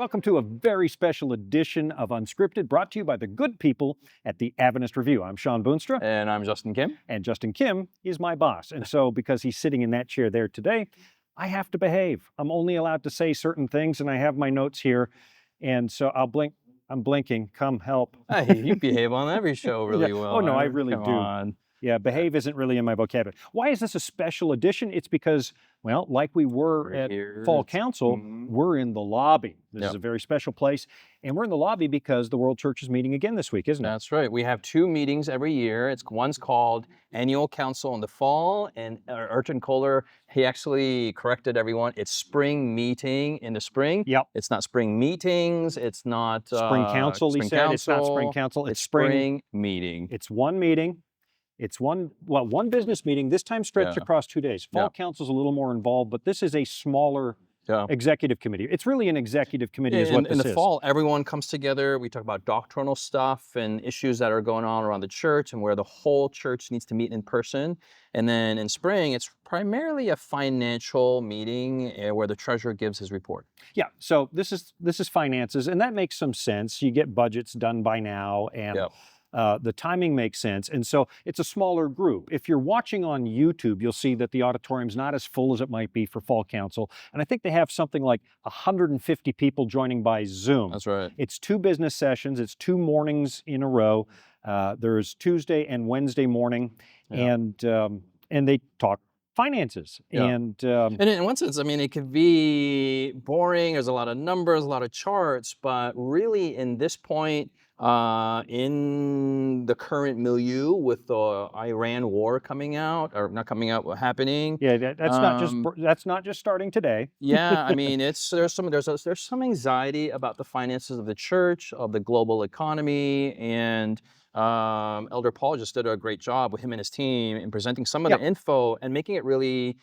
Welcome to a very special edition of Unscripted, brought to you by the good people at the Adventist Review. I'm Shawn Boonstra. And I'm Justin Kim. And Justin Kim is my boss. And so because he's sitting in that chair there today, I have to behave. I'm only allowed to say certain things, and I have my notes here. And so I'll blink. I'm blinking. Come help. Hey, you behave on every show really well. Oh, no, I really Come do. on. Yeah, behave isn't really in my vocabulary. Why is this a special edition? It's because, well, like we were at Fall Council, we're in the lobby. This is a very special place. And we're in the lobby because the World Church is meeting again this week, isn't it? That's right. We have two meetings every year. One's called Annual Council in the fall, and Urchin Kohler, he actually corrected everyone. It's spring meeting in the spring. Yep. It's not spring meetings. It's not Spring Council, he said. It's not Spring Council. It's spring meeting. It's one meeting. It's one business meeting, this time stretched across 2 days. Fall Council's a little more involved, but this is a smaller executive committee. It's really an executive committee is what this is. In the fall, everyone comes together. We talk about doctrinal stuff and issues that are going on around the church and where the whole church needs to meet in person. And then in spring, it's primarily a financial meeting where the treasurer gives his report. Yeah, so this is finances, and that makes some sense. You get budgets done by now, and the timing makes sense. And so it's a smaller group. If you're watching on YouTube, you'll see that the auditorium's not as full as it might be for Fall Council. And I think they have something like 150 people joining by Zoom. That's right. It's 2 business sessions. It's 2 mornings in a row. There's Tuesday and Wednesday morning, and they talk finances. And in one sense, I mean, it could be boring. There's a lot of numbers, a lot of charts, but really in this point, in the current milieu with the Iran war happening. Yeah, that's not just starting today. Yeah, I mean, there's some anxiety about the finances of the church, of the global economy, and Elder Paul just did a great job with him and his team in presenting some of the info and making it really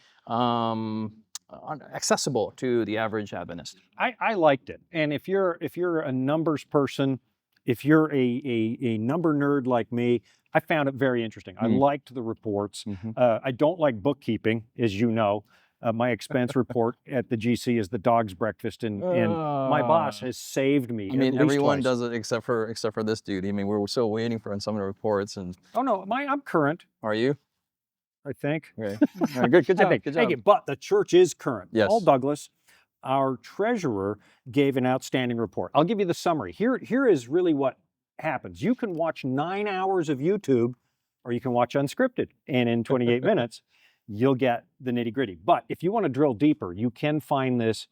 accessible to the average Adventist. I liked it, and if you're a numbers person, if you're a number nerd like me, I found it very interesting. I liked the reports. I don't like bookkeeping, as you know. My expense report at the GC is the dog's breakfast, and my boss has saved me. I mean, everyone does it except for this dude. I mean, we're still waiting for some of the reports. And oh no, I'm current. Are you? I think. Okay. All right, good job. Good job. But the church is current. Yes. Paul Douglas, our treasurer, gave an outstanding report. I'll give you the summary. Here is really what happens. You can watch 9 hours of YouTube, or you can watch unscripted, and in 28 minutes, you'll get the nitty-gritty. But if you want to drill deeper, you can find this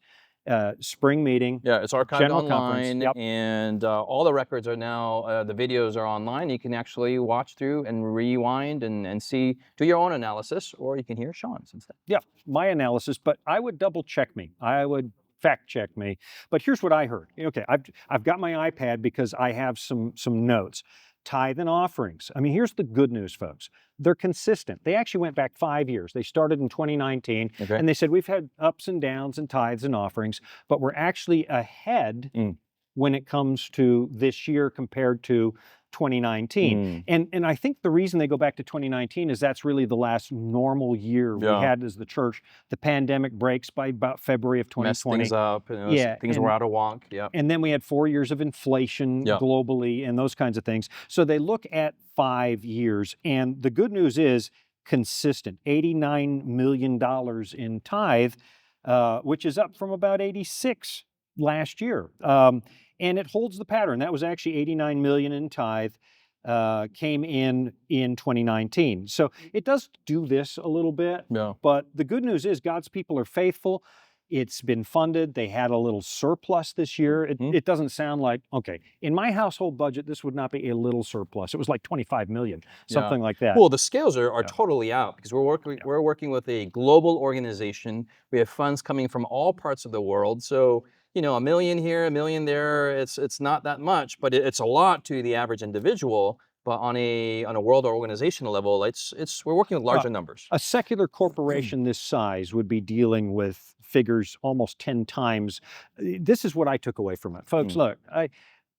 spring meeting. Yeah, it's archived online, Yep. and all the records are now, the videos are online. You can actually watch through and rewind and see, do your own analysis, or you can hear Shawn's instead. Yeah, my analysis, but I would double check me. I would fact check me. But here's what I heard. Okay, I've got my iPad because I have some notes. Tithe and offerings. I mean, here's the good news, folks. They're consistent. They actually went back 5 years. They started in 2019, and they said, we've had ups and downs in tithes and offerings, but we're actually ahead when it comes to this year compared to 2019. And I think the reason they go back to 2019 is that's really the last normal year we had as the church. The pandemic breaks by about February of 2020. Messed things up. Things were out of wonk. Yeah. And then we had 4 years of inflation globally and those kinds of things. So they look at 5 years, and the good news is consistent. $89 million in tithe, which is up from about 86 last year. And it holds the pattern. That was actually 89 million in tithe, came in 2019. So it does do this a little bit, but the good news is God's people are faithful. It's been funded. They had a little surplus this year. It doesn't sound like, okay, in my household budget, this would not be a little surplus. It was like 25 million, something like that. Well, the scales are totally out because we're working with a global organization. We have funds coming from all parts of the world. So, you know, $1 million here, $1 million there, it's not that much, but it's a lot to the average individual. But on a world or organizational level, we're working with larger numbers. A secular corporation this size would be dealing with figures almost 10 times. This is what I took away from it. Folks, look,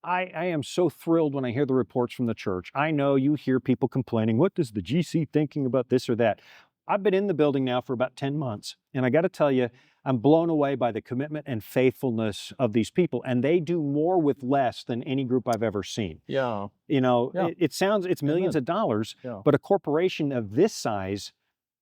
I am so thrilled when I hear the reports from the church. I know you hear people complaining, what does the GC thinking about this or that? I've been in the building now for about 10 months, and I got to tell you, I'm blown away by the commitment and faithfulness of these people, and they do more with less than any group I've ever seen. Yeah. You know, Yeah. it sounds, it's millions of dollars, Yeah. but a corporation of this size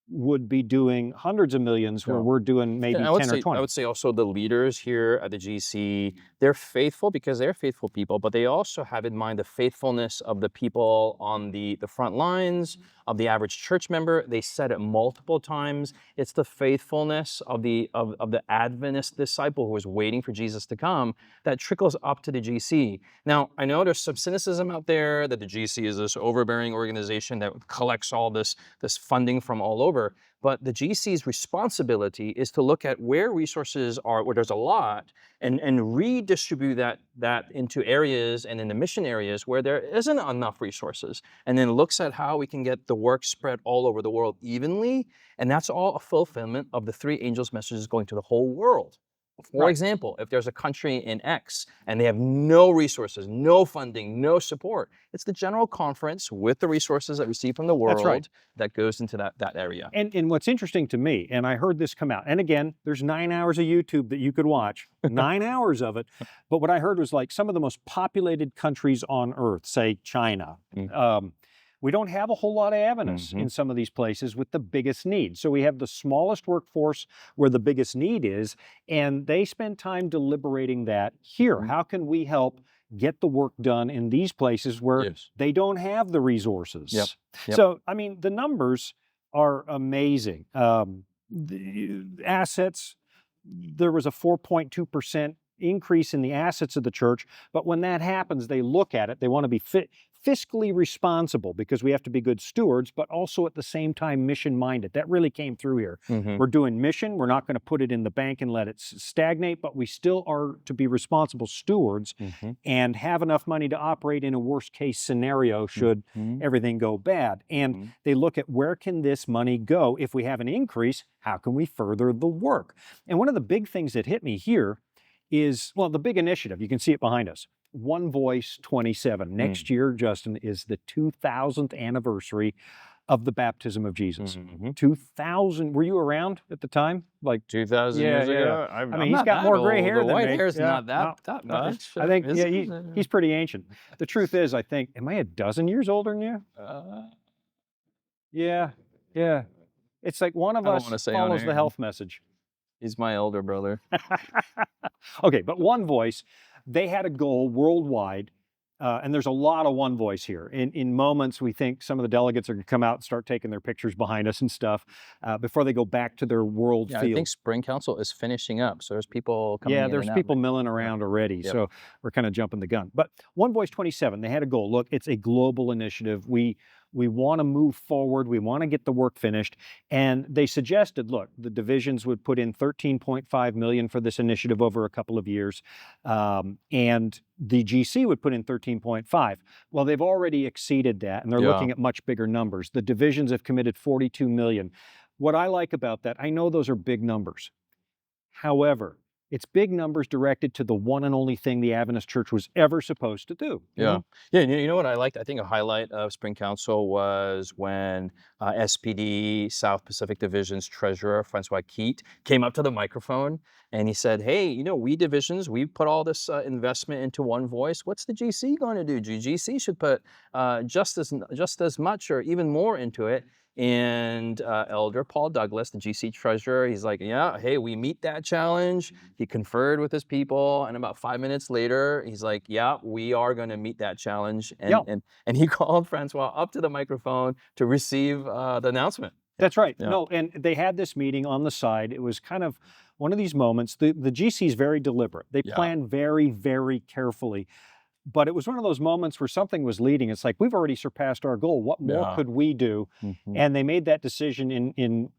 would be doing hundreds of millions where we're doing maybe 10 or 20. I would say also the leaders here at the GC, they're faithful because they're faithful people, but they also have in mind the faithfulness of the people on the front lines, of the average church member. They said it multiple times. It's the faithfulness of the Adventist disciple who is waiting for Jesus to come that trickles up to the GC. Now, I know there's some cynicism out there that the GC is this overbearing organization that collects all this funding from all over. But the GC's responsibility is to look at where resources are, where there's a lot, and redistribute that into areas and in the mission areas where there isn't enough resources, and then looks at how we can get the work spread all over the world evenly. And that's all a fulfillment of the three angels' messages going to the whole world. For example, if there's a country in X and they have no resources, no funding, no support, it's the general conference with the resources that we see from the world that goes into that area. And what's interesting to me, and I heard this come out, and again, there's 9 hours of YouTube that you could watch, 9 hours of it, but what I heard was like some of the most populated countries on earth, say China, we don't have a whole lot of evidence in some of these places with the biggest need. So we have the smallest workforce where the biggest need is, and they spend time deliberating that here. How can we help get the work done in these places where they don't have the resources? So, I mean, the numbers are amazing. The assets, there was a 4.2% increase in the assets of the church, but when that happens, they look at it, they want to be fiscally responsible because we have to be good stewards, but also at the same time mission-minded. That really came through here. We're doing mission. We're not going to put it in the bank and let it stagnate, but we still are to be responsible stewards and have enough money to operate in a worst-case scenario should everything go bad. And they look at where can this money go? If we have an increase, how can we further the work? And one of the big things that hit me here is, well, the big initiative, you can see it behind us, One Voice 27. Next year, Justin, is the 2000th anniversary of the baptism of Jesus. 2000, were you around at the time? Like 2,000 years ago? I mean, he's got more gray hair than me. The white hair's not that much. I think, he's pretty ancient. The truth is, I think, am I a dozen years older than you? Yeah. It's like one of us follows the health message. He's my elder brother. Okay, but One Voice, they had a goal worldwide, and there's a lot of One Voice here. In moments, we think some of the delegates are going to come out and start taking their pictures behind us and stuff before they go back to their world field. I think Spring Council is finishing up, so there's people coming in. Yeah, there's people milling around already, so we're kind of jumping the gun. But One Voice 27, they had a goal. Look, it's a global initiative. We want to move forward. We want to get the work finished. And they suggested, look, the divisions would put in $13.5 million for this initiative over a couple of years. And the GC would put in $13.5. Well, they've already exceeded that, and they're looking at much bigger numbers. The divisions have committed $42 million. What I like about that, I know those are big numbers. However, it's big numbers directed to the one and only thing the Adventist Church was ever supposed to do. You know what I liked? I think a highlight of Spring Council was when SPD South Pacific Division's treasurer, Francois Keat, came up to the microphone and he said, hey, you know, we divisions, we put all this investment into One Voice. What's the GC going to do? GC should put just as much or even more into it. And Elder Paul Douglas, the GC treasurer, he's like, yeah, hey, we meet that challenge. He conferred with his people, and about 5 minutes later, he's like, yeah, we are going to meet that challenge. And he called Francois up to the microphone to receive the announcement. That's right. No, and they had this meeting on the side. It was kind of one of these moments. The GC is very deliberate. They plan very, very carefully. But it was one of those moments where something was leading. It's like, we've already surpassed our goal. What more could we do? And they made that decision in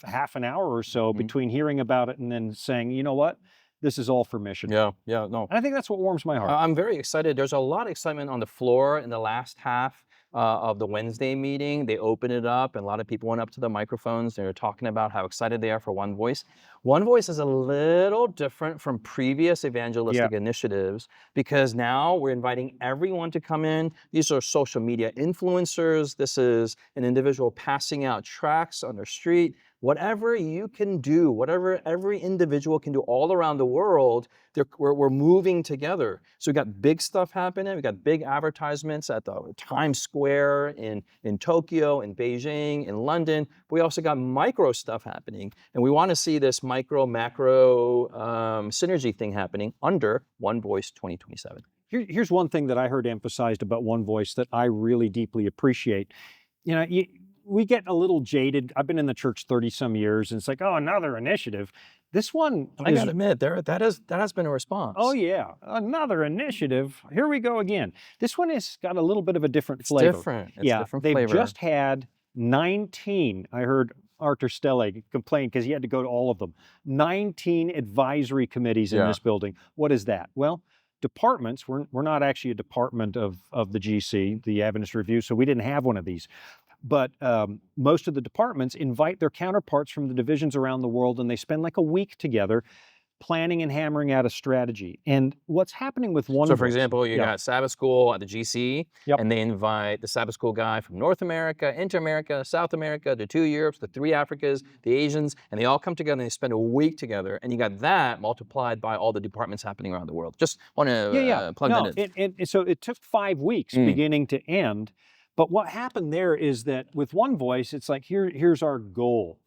half an hour or so between hearing about it and then saying, you know what? This is all for mission. No. And I think that's what warms my heart. I'm very excited. There's a lot of excitement on the floor in the last half of the Wednesday meeting. They opened it up and a lot of people went up to the microphones. They were talking about how excited they are for One Voice. One Voice is a little different from previous evangelistic Yeah. initiatives because now we're inviting everyone to come in. These are social media influencers. This is an individual passing out tracts on the street. Whatever you can do, whatever every individual can do all around the world, we're moving together. So we got big stuff happening. We got big advertisements at the Times Square in Tokyo, in Beijing, in London. But we also got micro stuff happening. And we want to see this micro, macro synergy thing happening under One Voice 2027. Here's one thing that I heard emphasized about One Voice that I really deeply appreciate. You know, we get a little jaded. I've been in the church 30 some years, and it's like, oh, another initiative. This one, I gotta admit, that has been a response. Oh yeah, another initiative. Here we go again. This one has got a little bit of a different It's flavor. different. It's yeah, different they've flavor. just had 19. I heard Arthur Stelle complain because he had to go to all of them. 19 advisory committees in this building. What is that? Well, departments. We're not actually a department of the GC, the Adventist Review, so we didn't have one of these. But most of the departments invite their counterparts from the divisions around the world, and they spend like a week together planning and hammering out a strategy. And what's happening with One So, Voice, for example, you got Sabbath School at the GC, Yep. and they invite the Sabbath School guy from North America, Inter-America, South America, the 2 Europes, the 3 Africas, the Asians, and they all come together and they spend a week together. And you got that multiplied by all the departments happening around the world. Just want to plug that in. And so it took 5 weeks beginning to end. But what happened there is that with One Voice, it's like, here's our goal.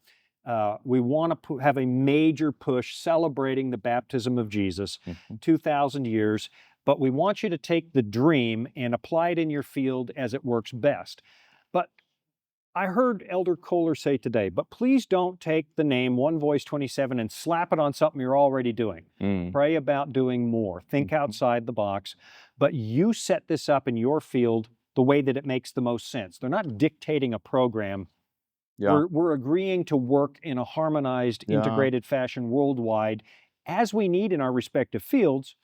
We want to have a major push celebrating the baptism of Jesus, 2,000 years, but we want you to take the dream and apply it in your field as it works best. But I heard Elder Kohler say today, but please don't take the name One Voice 27 and slap it on something you're already doing. Pray about doing more. Think outside the box. But you set this up in your field the way that it makes the most sense. They're not dictating a program. We're agreeing to work in a harmonized, integrated fashion worldwide as we need in our respective fields,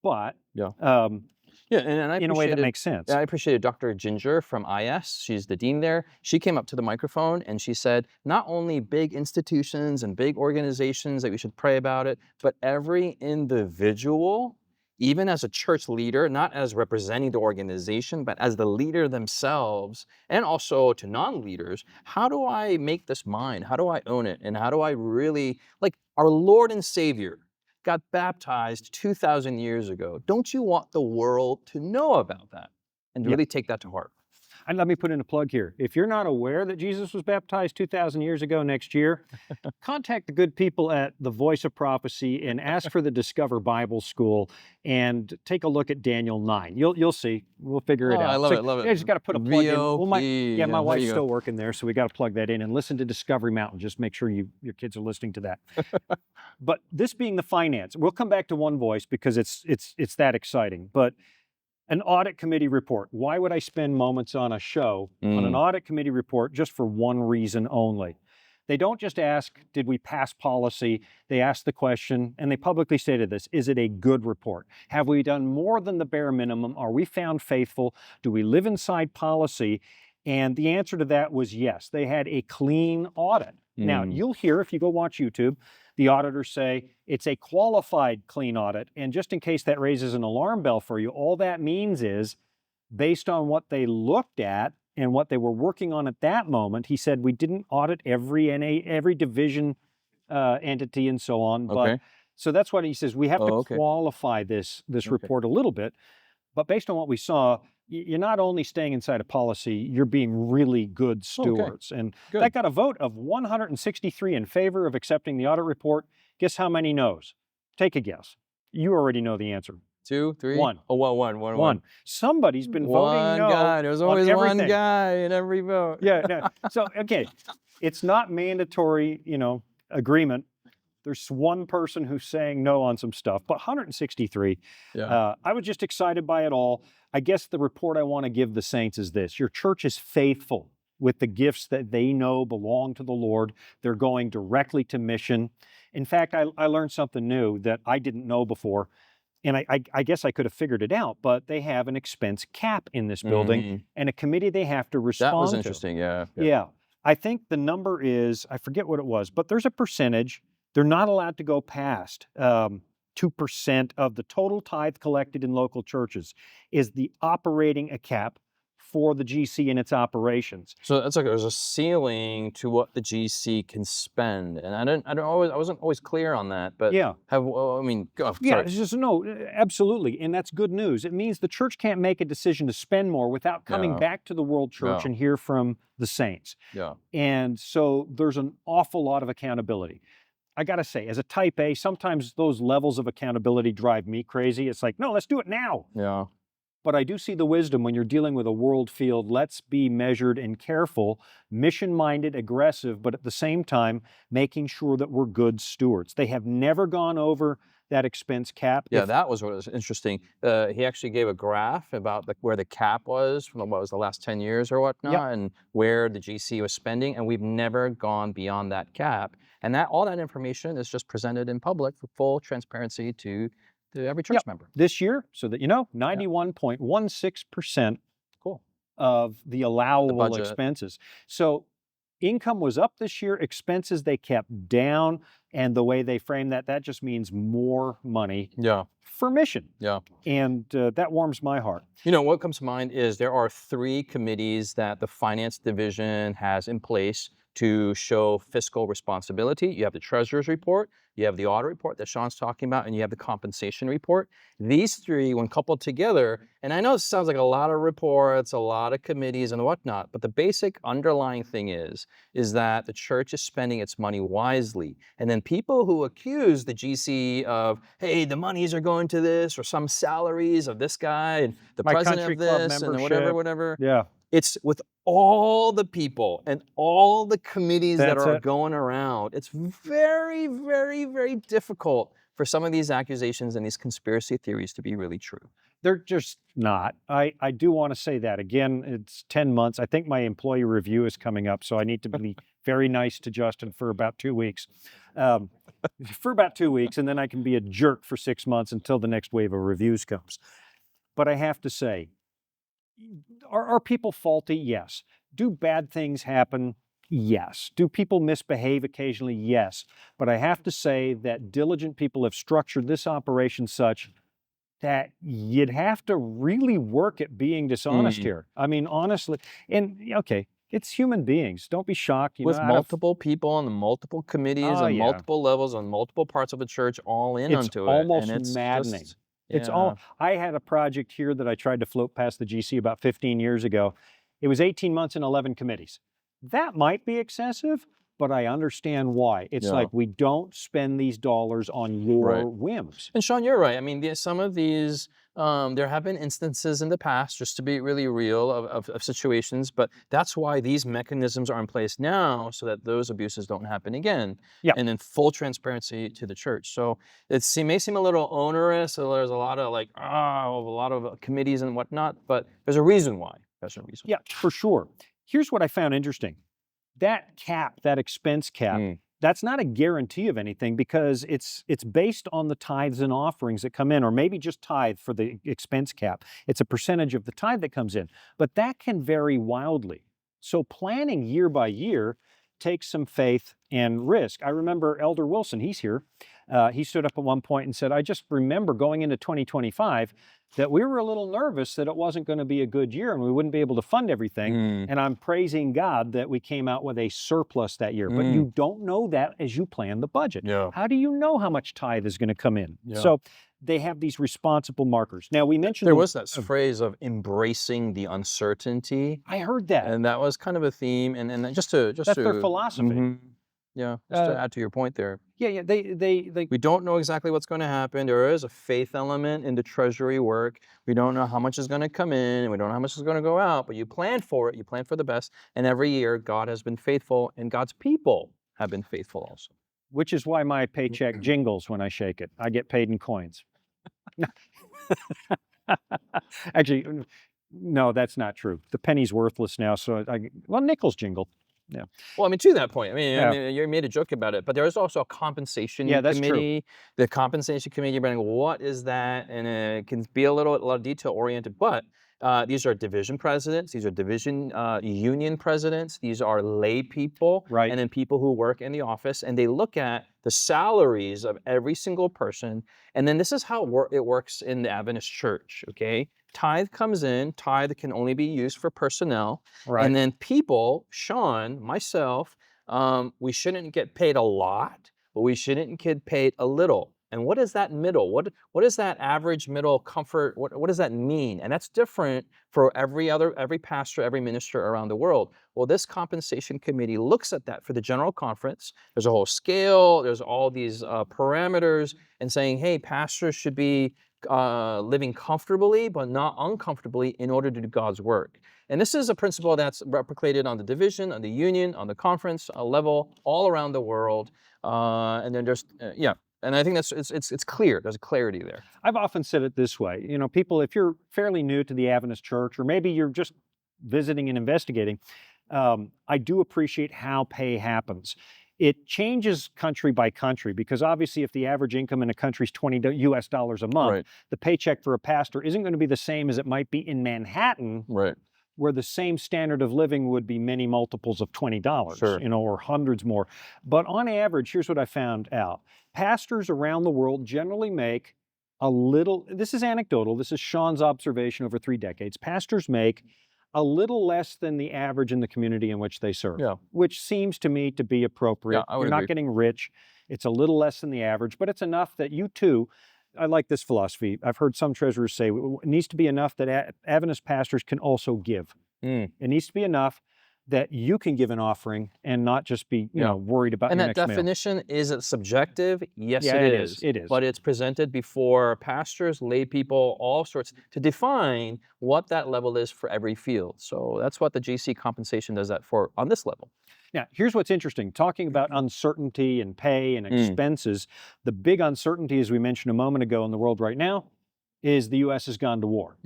but and I in a way that makes sense. I appreciated Dr. Ginger from IS. She's the dean there. She came up to the microphone and she said, not only big institutions and big organizations that we should pray about it, but every individual, even as a church leader, not as representing the organization, but as the leader themselves, and also to non-leaders, how do I make this mine? How do I own it? And how do I really, like our Lord and Savior got baptized 2,000 years ago. Don't you want the world to know about that and really take that to heart? And let me put in a plug here. If you're not aware that Jesus was baptized 2,000 years ago next year, contact the good people at the Voice of Prophecy and ask for the Discover Bible School and take a look at Daniel 9. You'll see. We'll figure it out. I love it, love it. I just got to put a plug in. Well, my wife's you go. still working there, so we got to plug that in and listen to Discovery Mountain. Just make sure your kids are listening to that. But this being the finance, we'll come back to One Voice because it's that exciting. But an audit committee report. Why would I spend moments on a show on an audit committee report just for one reason only? They don't just ask, did we pass policy? They ask the question, and they publicly stated this, is it a good report? Have we done more than the bare minimum? Are we found faithful? Do we live inside policy? And the answer to that was yes. They had a clean audit. Now, you'll hear, if you go watch YouTube, the auditors say it's a qualified clean audit. And just in case that raises an alarm bell for you, all that means is based on what they looked at and what they were working on at that moment, he said we didn't audit every division entity and so on. But so that's what he says. We have to qualify this report a little bit. But based on what we saw, you're not only staying inside a policy, you're being really good stewards. And that got a vote of 163 in favor of accepting the audit report. Guess how many no's? Take a guess. You already know the answer. 2, 3? One. Oh, one. Somebody's been voting no. One guy. There's always on one everything. guy in every vote. So, it's not mandatory, agreement. There's one person who's saying no on some stuff, but 163. I was just excited by it all. I guess the report I want to give the saints is this. Your church is faithful with the gifts that they know belong to the Lord. They're going directly to mission. In fact, I learned something new that I didn't know before, and I guess I could have figured it out, but they have an expense cap in this building and a committee they have to respond to. That was interesting, Yeah. I think the number is, I forget what it was, but there's a percentage They're not allowed to go past 2% of the total tithe collected in local churches is the operating cap for the GC and its operations. So it's like there's a ceiling to what the GC can spend, and I wasn't always clear on that. But Yeah. Sorry. It's just no, absolutely, and that's good news. It means the church can't make a decision to spend more without coming Yeah. back to the world church Yeah. and hear from the saints. Yeah. And so there's an awful lot of accountability. I got to say, as a type A, sometimes those levels of accountability drive me crazy. It's like, no, let's do it now. Yeah. But I do see the wisdom when you're dealing with a world field. Let's be measured and careful, mission-minded, aggressive, but at the same time, making sure that we're good stewards. They have never gone over that expense cap. Yeah, that was what was interesting. He actually gave a graph about where the cap was from what was the last 10 years or whatnot, and where the GC was spending, and we've never gone beyond that cap. And all that information is just presented in public for full transparency to every church member. This year, so that you know, 91.16% Cool. of the allowable expenses. So income was up this year, expenses they kept down, and the way they frame that just means more money for mission. Yeah. And that warms my heart. You know, what comes to mind is there are 3 committees that the finance division has in place to show fiscal responsibility. You have the treasurer's report, you have the audit report that Shawn's talking about, and you have the compensation report. These 3, when coupled together, and I know it sounds like a lot of reports, a lot of committees and whatnot, but the basic underlying thing is that the church is spending its money wisely. And then people who accuse the GC of, hey, the monies are going to this, or some salaries of this guy, and the president of this, and whatever. Yeah. It's with all the people and all the committees that are going around. It's very, very, very difficult for some of these accusations and these conspiracy theories to be really true. They're just not. I do want to say that. Again, it's 10 months. I think my employee review is coming up, so I need to be very nice to Justin for about 2 weeks. And then I can be a jerk for 6 months until the next wave of reviews comes. But I have to say, are people faulty? Yes. Do bad things happen? Yes. Do people misbehave occasionally? Yes. But I have to say that diligent people have structured this operation such that you'd have to really work at being dishonest here. I mean, honestly, and okay, it's human beings. Don't be shocked. With multiple people on the multiple committees on multiple levels on multiple parts of the church all in onto it. Almost maddening. I had a project here that I tried to float past the GC about 15 years ago. It was 18 months and 11 committees. That might be excessive, but I understand why. It's like we don't spend these dollars on your whims. And Shawn, you're right. I mean, some of these, there have been instances in the past, just to be really real, of situations, but that's why these mechanisms are in place now so that those abuses don't happen again. Yeah. And in full transparency to the church. So it may seem a little onerous, so there's a lot of committees and whatnot, but there's a reason why. Yeah, for sure. Here's what I found interesting. That cap, that expense cap, that's not a guarantee of anything because it's based on the tithes and offerings that come in, or maybe just tithe for the expense cap. It's a percentage of the tithe that comes in, but that can vary wildly. So planning year by year takes some faith and risk. I remember Elder Wilson, he's here. He stood up at one point and said, I just remember going into 2025 that we were a little nervous that it wasn't going to be a good year and we wouldn't be able to fund everything. And I'm praising God that we came out with a surplus that year. But you don't know that as you plan the budget. How do you know how much tithe is going to come in? So they have these responsible markers. Now, we mentioned... There was that phrase of embracing the uncertainty. I heard that. And that was kind of a theme. And just to... That's their philosophy. Yeah, just to add to your point there. Yeah, we don't know exactly what's going to happen. There is a faith element in the treasury work. We don't know how much is going to come in, and we don't know how much is going to go out, but you plan for it, you plan for the best, and every year God has been faithful, and God's people have been faithful also. Which is why my paycheck jingles when I shake it. I get paid in coins. Actually, no, that's not true. The penny's worthless now, so nickels jingle. Yeah. Well, I mean, to that point, I mean, you made a joke about it, but there is also a compensation committee. True. The compensation committee, what is that? And it can be a lot of detail oriented, but These are division presidents. These are division union presidents. These are lay people, Right. and then people who work in the office. And they look at the salaries of every single person. And then this is how it works in the Adventist church, okay? Tithe comes in. Tithe can only be used for personnel. Right. And then people, Shawn, myself, we shouldn't get paid a lot, but we shouldn't get paid a little. And what is that middle? What is that average middle comfort? What does that mean? And that's different for every pastor, every minister around the world. Well, this compensation committee looks at that for the general conference. There's a whole scale. There's all these parameters, and saying, hey, pastors should be living comfortably, but not uncomfortably, in order to do God's work. And this is a principle that's replicated on the division, on the union, on the conference level, all around the world. And then there's, and I think it's clear. There's a clarity there. I've often said it this way. People, if you're fairly new to the Adventist church, or maybe you're just visiting and investigating, I do appreciate how pay happens. It changes country by country, because obviously if the average income in a country is $20 US a month, the paycheck for a pastor isn't going to be the same as it might be in Manhattan, where the same standard of living would be many multiples of $20, or hundreds more. But on average, here's what I found out. Pastors around the world generally make a little, this is anecdotal, this is Shawn's observation over 3 decades, pastors make a little less than the average in the community in which they serve, which seems to me to be appropriate. You're not getting rich. It's a little less than the average, but it's enough that you too, I like this philosophy. I've heard some treasurers say it needs to be enough that Adventist pastors can also give. It needs to be enough that you can give an offering and not just be worried about your next meal. And that definition, is it subjective? Yes, yeah, it is. It is. But it's presented before pastors, lay people, all sorts, to define what that level is for every field. So that's what the GC compensation does that for on this level. Now, here's what's interesting. Talking about uncertainty and pay and expenses, the big uncertainty, as we mentioned a moment ago, in the world right now is the U.S. has gone to war.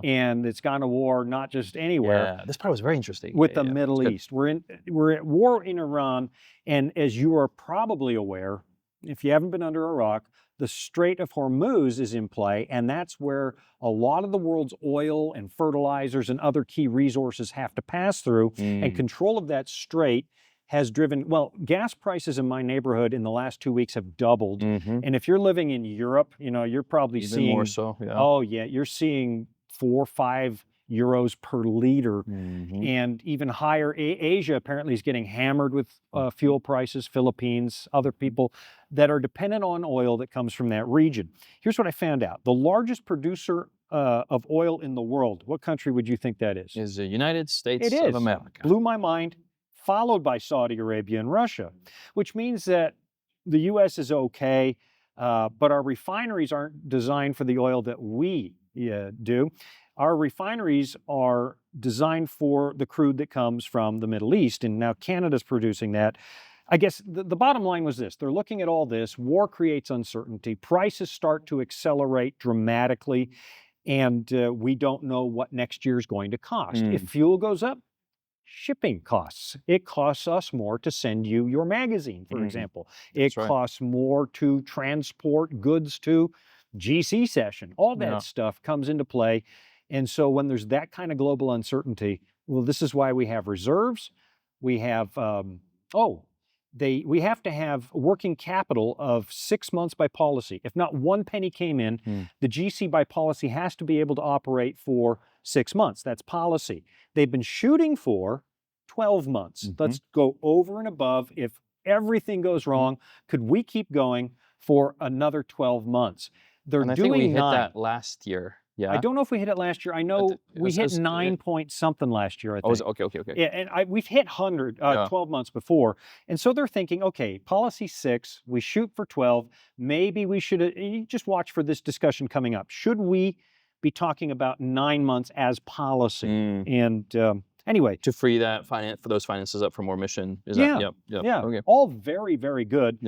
And it's gone to war not just anywhere. This part was very interesting. With the Middle East. We're at war in Iran, and as you are probably aware, if you haven't been under Iraq, the Strait of Hormuz is in play, and that's where a lot of the world's oil and fertilizers and other key resources have to pass through, and control of that strait has driven, gas prices in my neighborhood in the last 2 weeks have doubled. And if you're living in Europe, you're probably seeing more so. You're seeing 4 or 5 euros per liter, and even higher. Asia apparently is getting hammered with fuel prices. Philippines, other people that are dependent on oil that comes from that region. Here's what I found out: the largest producer of oil in the world. What country would you think that is? Is the United States of America. Blew my mind. Followed by Saudi Arabia and Russia, which means that the U.S. is okay, but our refineries aren't designed for the oil that we do. Our refineries are designed for the crude that comes from the Middle East, and now Canada's producing that. I guess the bottom line was this: they're looking at all this. War creates uncertainty. Prices start to accelerate dramatically, and we don't know what next year is going to cost. If fuel goes up, shipping costs. It costs us more to send you your magazine, for example. It costs more to transport goods to GC session. All that stuff comes into play. And so when there's that kind of global uncertainty, this is why we have reserves. We have, we have to have working capital of 6 months by policy. If not one penny came in, the GC by policy has to be able to operate for 6 months. That's policy. They've been shooting for 12 months. Let's go over and above. If everything goes wrong, could we keep going for another 12 months? And I think we hit that last year. I don't know if we hit it last year. I know we hit 9 point something last year, I think. Okay. Yeah, and we've hit 12 months before. And so they're thinking, okay, policy 6, we shoot for 12. Maybe we should, you just watch for this discussion coming up. Should we be talking about 9 months as policy? And anyway. To free that for those finances up for more mission. Okay. All very, very good.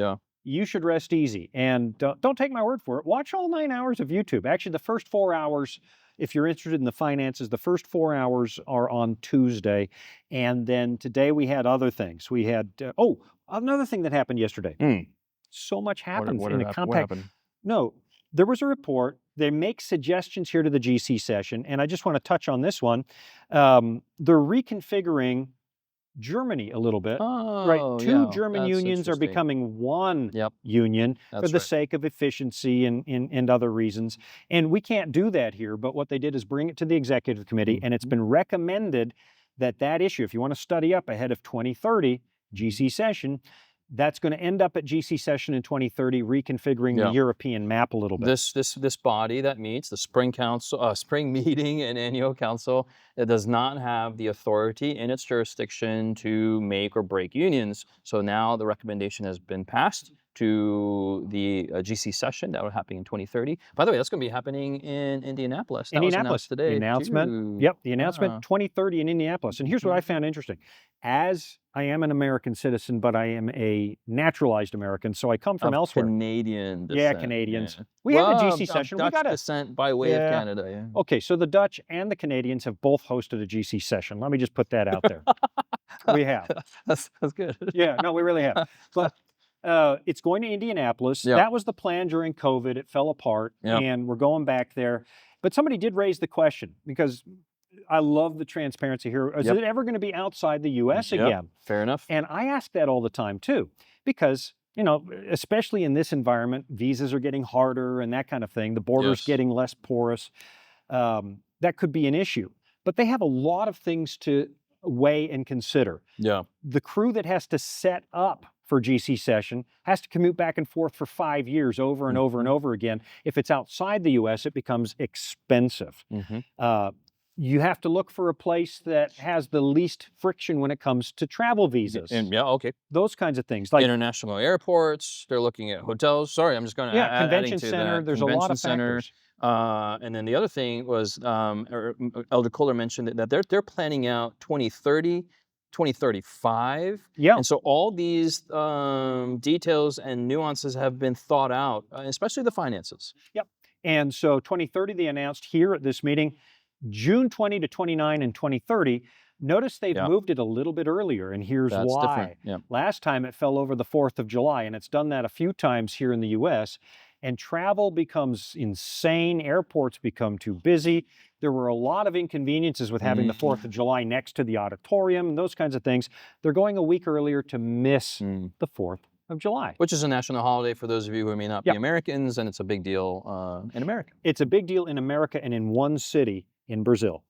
You should rest easy. And don't take my word for it. Watch all 9 hours of YouTube. Actually, the first 4 hours, if you're interested in the finances, the first 4 hours are on Tuesday. And then today we had other things. We had, another thing that happened yesterday. So much happened in a compact. No, there was a report. They make suggestions here to the GC session, and I just want to touch on this one. They're reconfiguring Germany a little bit, right? Oh, Two yeah, German that's unions are interesting. becoming one Yep, union for that's the right. sake of efficiency and other reasons. And we can't do that here, but what they did is bring it to the executive committee, and it's Mhm. been recommended that that issue, if you want to study up ahead of 2030 GC session, that's going to end up at GC session in 2030, reconfiguring the Yeah. European map a little bit. This body that meets, the spring council, spring meeting and annual council, it does not have the authority in its jurisdiction to make or break unions. So now the recommendation has been passed to the GC session that will happen in 2030. By the way, that's going to be happening in Indianapolis. That was announced The today announcement, too. yep, the announcement, Wow. 2030 in Indianapolis. And here's what I found interesting. As I am an American citizen, but I am a naturalized American, so I come from Of elsewhere. Canadian Yeah, descent. Canadians. Yeah. We have a Well, GC of session. We Dutch got a descent by way of yeah. Canada. Yeah. Okay, so the Dutch and the Canadians have both hosted a GC session. Let me just put that out there. We have. That's good. Yeah, no, we really have. But it's going to Indianapolis. Yeah. That was the plan during COVID. It fell apart, Yeah. and we're going back there. But somebody did raise the question, because I love the transparency here. Is Yep. it ever going to be outside the U.S. Yep. again? Fair enough. And I ask that all the time too, because, you know, especially in this environment, visas are getting harder and that kind of thing. The border's Yes. getting less porous. That could be an issue. But they have a lot of things to weigh and consider. Yeah. The crew that has to set up for GC session has to commute back and forth for 5 years over and over and over again. If it's outside the U.S., it becomes expensive. Mm-hmm. You have to look for a place that has the least friction when it comes to travel visas. And yeah, okay. Those kinds of things. Like International airports, they're looking at hotels. Sorry, I'm just going to yeah, add convention adding to center. that. There's a lot of Convention factors. And then the other thing was, Elder Kohler mentioned that they're planning out 2030, 2035. Yeah. And so all these details and nuances have been thought out, especially the finances. Yep. And so 2030, they announced here at this meeting, June 20 to 29 and 2030. Notice they've Yeah. moved it a little bit earlier, and here's That's why. different. Yeah. Last time it fell over the 4th of July, and it's done that a few times here in the U.S., and travel becomes insane. Airports become too busy. There were a lot of inconveniences with having the 4th of July next to the auditorium and those kinds of things. They're going a week earlier to miss the 4th of July. Which is a national holiday for those of you who may not be Yep. Americans, and it's a big deal in America. It's a big deal in America and in one city in Brazil.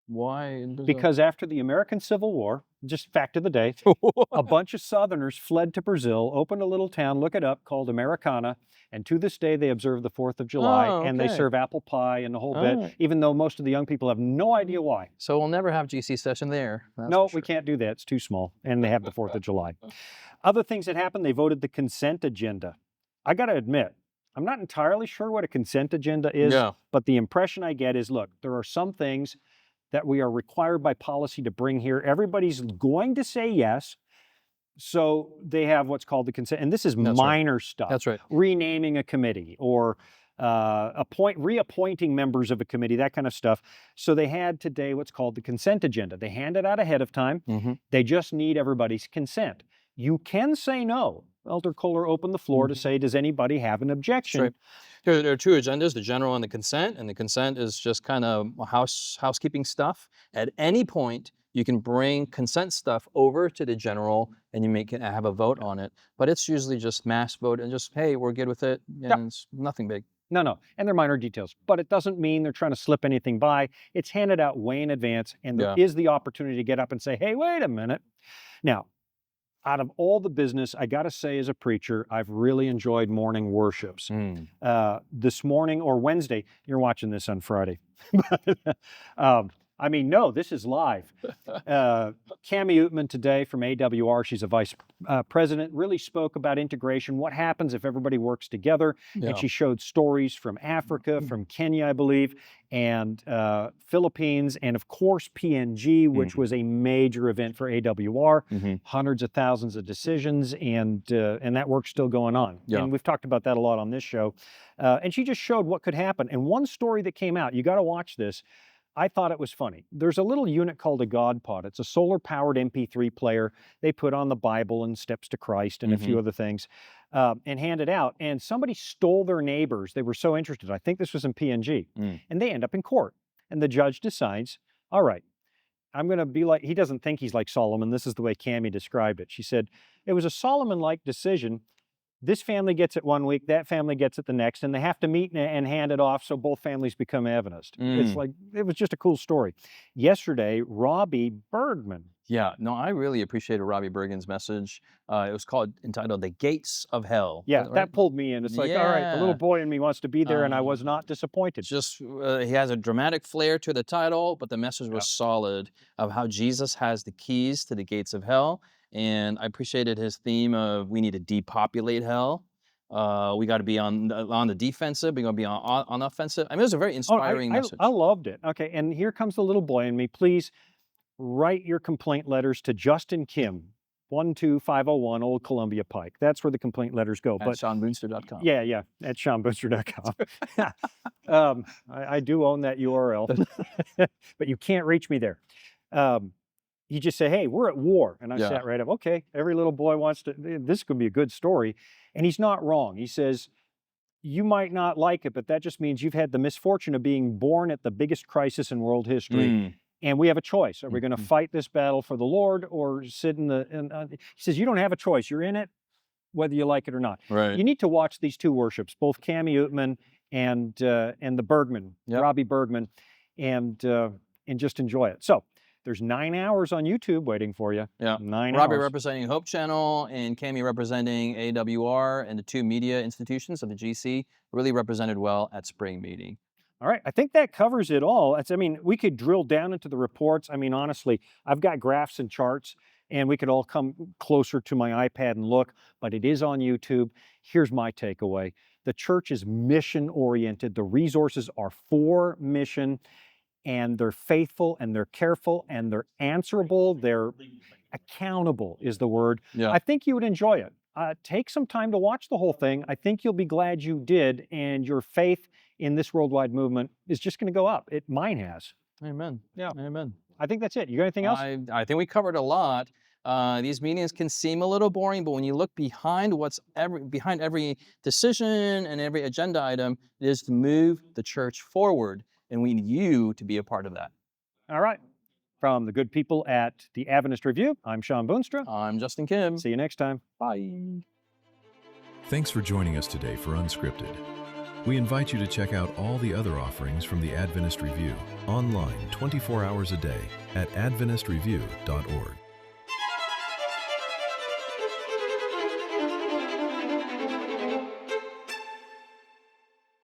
Why in Brazil? Because after the American Civil War, just fact of the day, a bunch of Southerners fled to Brazil, opened a little town, look it up, called Americana, and to this day they observe the 4th of July, and they okay. serve apple pie and the whole bit, right. even though most of the young people have no idea why. So we'll never have GC session there. That's No, for we sure. can't do that. It's too small, and they have the 4th of July. Other things that happened, they voted the consent agenda. I got to admit, I'm not entirely sure what a consent agenda is, Yeah. but the impression I get is, look, there are some things that we are required by policy to bring here. Everybody's going to say yes. So they have what's called the consent, and this is That's right. minor stuff. That's right. Renaming a committee or reappointing members of a committee, that kind of stuff. So they had today what's called the consent agenda. They hand it out ahead of time. Mm-hmm. They just need everybody's consent. You can say no. Elder Kohler opened the floor to say, does anybody have an objection? Right. There are two agendas, the general and the consent. And the consent is just kind of housekeeping stuff. At any point, you can bring consent stuff over to the general and you can have a vote on it. But it's usually just mass vote and just, hey, we're good with it. And it's nothing big. No. And they're minor details. But it doesn't mean they're trying to slip anything by. It's handed out way in advance. And there is the opportunity to get up and say, hey, wait a minute. Now, out of all the business, I got to say as a preacher, I've really enjoyed morning worships. This morning or Wednesday, you're watching this on Friday. I mean, no, this is live. Cami Oetman today from AWR, she's a vice president, really spoke about integration, what happens if everybody works together. Yeah. And she showed stories from Africa, from Kenya, I believe, and Philippines, and of course PNG, which was a major event for AWR, hundreds of thousands of decisions, and that work's still going on. Yeah. And we've talked about that a lot on this show. And she just showed what could happen. And one story that came out, you got to watch this. I thought it was funny. There's a little unit called a God Pod. It's a solar-powered MP3 player. They put on the Bible and Steps to Christ and a few other things and hand it out. And somebody stole their neighbors. They were so interested. I think this was in PNG. And they end up in court. And the judge decides, all right, I'm going to be like, he doesn't think he's like Solomon. This is the way Cami described it. She said, it was a Solomon-like decision. This family gets it one week, that family gets it the next, and they have to meet and hand it off so both families become evidenced. It's like, it was just a cool story. Yesterday, Robbie Bergen. Yeah, no, I really appreciated Robbie Bergen's message. It was entitled The Gates of Hell. Yeah, right? that pulled me in. It's like, all right, the little boy in me wants to be there, and I was not disappointed. Just, he has a dramatic flair to the title, but the message was solid of how Jesus has the keys to the gates of hell. And I appreciated his theme of we need to depopulate hell. We got to be on the defensive. We're going to be on offensive. I mean, it was a very inspiring message. I loved it. Okay, and here comes the little boy in me. Please write your complaint letters to Justin Kim, 12501 Old Columbia Pike. That's where the complaint letters go. At ShawnBoonstra.com. Yeah, at ShawnBoonstra.com. I do own that URL, but you can't reach me there. You just say, hey, we're at war. And I sat right up, okay, every little boy wants to, this could be a good story. And he's not wrong. He says, you might not like it, but that just means you've had the misfortune of being born at the biggest crisis in world history. And we have a choice. Are we going to fight this battle for the Lord or sit in the, he says, you don't have a choice. You're in it, whether you like it or not. Right. You need to watch these two worships, both Cami Oetman and the Bergman, Robbie Bergen, and just enjoy it. So, there's 9 hours on YouTube waiting for you. Yeah. 9 Robbie hours. representing Hope Channel and Cami representing AWR, and the two media institutions of the GC really represented well at spring meeting. All right. I think that covers it all. I mean, we could drill down into the reports. I mean, honestly, I've got graphs and charts, and we could all come closer to my iPad and look, but it is on YouTube. Here's my takeaway. The church is mission-oriented. The resources are for mission. And they're faithful, and they're careful, and they're answerable. They're accountable is the word. Yeah. I think you would enjoy it. Take some time to watch the whole thing. I think you'll be glad you did, and your faith in this worldwide movement is just going to go up. Mine has. Amen. Yeah. Amen. I think that's it. You got anything else? I think we covered a lot. These meetings can seem a little boring, but when you look behind behind every decision and every agenda item, it is to move the church forward. And we need you to be a part of that. All right. From the good people at the Adventist Review, I'm Shawn Boonstra. I'm Justin Kim. See you next time. Bye. Thanks for joining us today for Unscripted. We invite you to check out all the other offerings from the Adventist Review online 24 hours a day at adventistreview.org.